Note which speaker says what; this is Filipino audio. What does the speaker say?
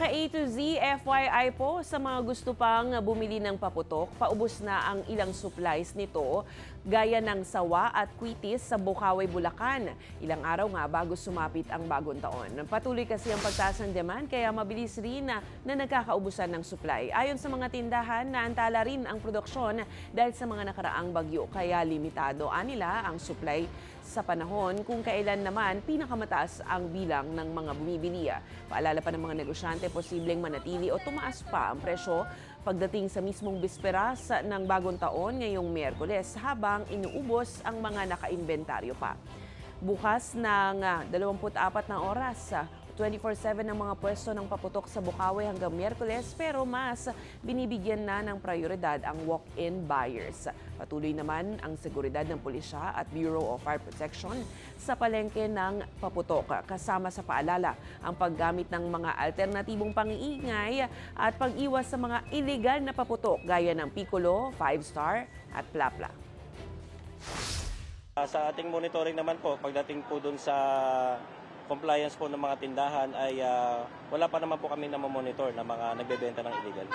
Speaker 1: Ka A to Z, FYI po sa mga gusto pang bumili ng paputok, paubos na ang ilang supplies nito gaya ng sawa at kwitis sa Bocaue, Bulacan. Ilang araw nga bago sumapit ang bagong taon. Patuloy kasi ang pagtaas ng demand kaya mabilis rin na nagkakaubusan ng supply. Ayon sa mga tindahan, naantala rin ang produksyon dahil sa mga nakaraang bagyo kaya limitado anila ang supply sa panahon kung kailan naman pinakamataas ang bilang ng mga bumibili. Paalala pa ng mga negosyante, posibleng manatili o tumaas pa ang presyo pagdating sa mismong bisperas ng bagong taon ngayong Miyerkules habang inuubos ang mga nakainventaryo pa. Bukas ng 24 na oras, 24/7 ang mga pwesto ng paputok sa Bocaue hanggang Miyerkules pero mas binibigyan na ng prioridad ang walk-in buyers. Patuloy naman ang seguridad ng pulisya at Bureau of Fire Protection sa palengke ng paputok kasama sa paalala ang paggamit ng mga alternatibong pang-iingay at pag-iwas sa mga illegal na paputok gaya ng Piccolo, 5-star at Plapla.
Speaker 2: Sa ating monitoring naman po, pagdating po dun sa compliance po ng mga tindahan ay wala pa naman po kami na monitor na mga nagbebenta ng illegal.